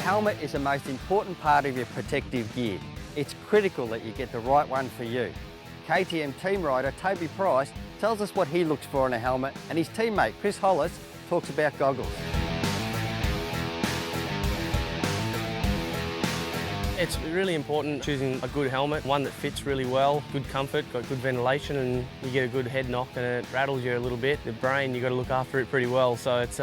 helmet is the most important part of your protective gear. It's critical that you get the right one for you. KTM team rider Toby Price tells us what he looks for in a helmet, and his teammate Chris Hollis talks about goggles. It's really important choosing a good helmet, one that fits really well, good comfort, got good ventilation, and you get a good head knock and it rattles you a little bit. The brain, you've got to look after it pretty well, so it's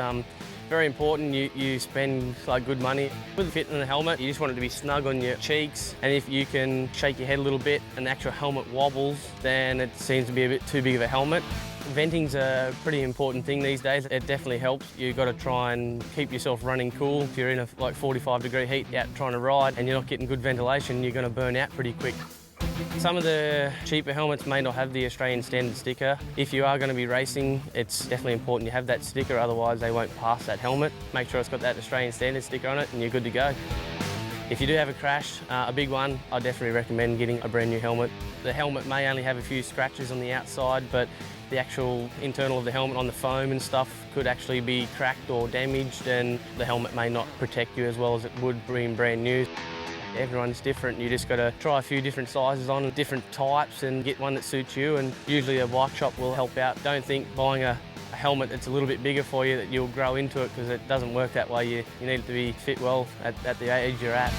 very important you spend like good money. With the fit in the helmet, you just want it to be snug on your cheeks, and if you can shake your head a little bit and the actual helmet wobbles, then it seems to be a bit too big of a helmet. Venting's a pretty important thing these days. It definitely helps. You've got to try and keep yourself running cool. If you're in a 45-degree heat out trying to ride and you're not getting good ventilation, you're going to burn out pretty quick. Some of the cheaper helmets may not have the Australian standard sticker. If you are going to be racing, it's definitely important you have that sticker, otherwise they won't pass that helmet. Make sure it's got that Australian standard sticker on it and you're good to go. If you do have a crash, a big one, I definitely recommend getting a brand new helmet. The helmet may only have a few scratches on the outside, but the actual internal of the helmet on the foam and stuff could actually be cracked or damaged, and the helmet may not protect you as well as it would being brand new. Everyone's different. You just got to try a few different sizes on, different types, and get one that suits you, and usually a bike shop will help out. Don't think buying a helmet that's a little bit bigger for you that you'll grow into it, because it doesn't work that way. You need it to be fit well at the age you're at.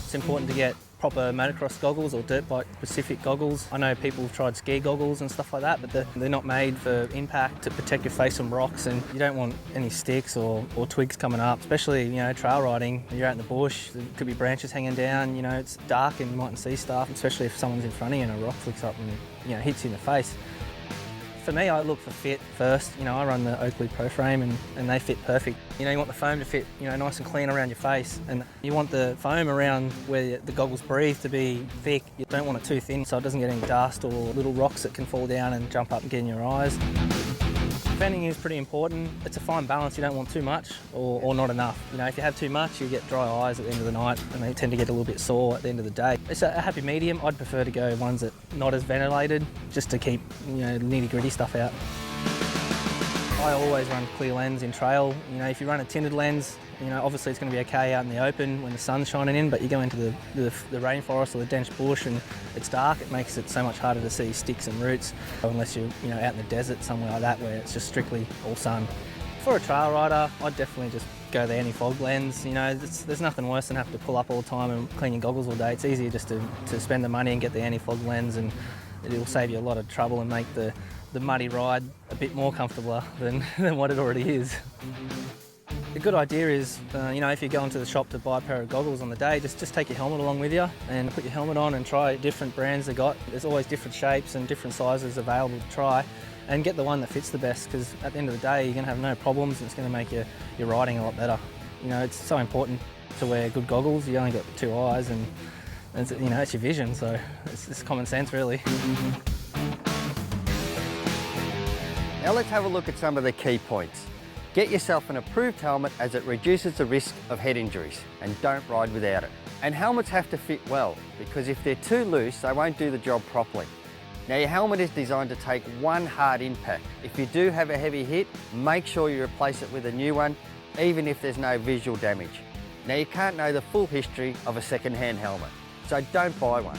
It's important to get proper motocross goggles or dirt bike specific goggles. I know people have tried ski goggles and stuff like that, but they're not made for impact, to protect your face from rocks, and you don't want any sticks or twigs coming up, especially trail riding. You're out in the bush, there could be branches hanging down, it's dark and you mightn't see stuff, especially if someone's in front of you and a rock flicks up and hits you in the face. For me, I look for fit first. I run the Oakley Pro Frame and they fit perfect. You want the foam to fit, nice and clean around your face, and you want the foam around where the goggles breathe to be thick. You don't want it too thin so it doesn't get any dust or little rocks that can fall down and jump up and get in your eyes. Venting is pretty important. It's a fine balance. You don't want too much or not enough. If you have too much, you get dry eyes at the end of the night and they tend to get a little bit sore at the end of the day. It's a happy medium. I'd prefer to go ones that not as ventilated, just to keep nitty-gritty stuff out. I always run clear lens in trail. If you run a tinted lens, obviously it's going to be okay out in the open when the sun's shining in, but you go into the rainforest or the dense bush and it's dark, it makes it so much harder to see sticks and roots, unless you're out in the desert somewhere like that where it's just strictly all sun. For a trail rider, I'd definitely just go the anti-fog lens. There's nothing worse than having to pull up all the time and clean your goggles all day. It's easier just to spend the money and get the anti-fog lens, and it'll save you a lot of trouble and make the muddy ride a bit more comfortable than what it already is. The good idea is, if you go into the shop to buy a pair of goggles on the day, just take your helmet along with you and put your helmet on and try different brands they got. There's always different shapes and different sizes available to try, and get the one that fits the best, because at the end of the day you're going to have no problems and it's going to make your riding a lot better. It's so important to wear good goggles. You only got two eyes and it's your vision, so it's common sense really. Now let's have a look at some of the key points. Get yourself an approved helmet, as it reduces the risk of head injuries, and don't ride without it. And helmets have to fit well, because if they're too loose, they won't do the job properly. Now your helmet is designed to take one hard impact. If you do have a heavy hit, make sure you replace it with a new one, even if there's no visual damage. Now you can't know the full history of a second-hand helmet, so don't buy one.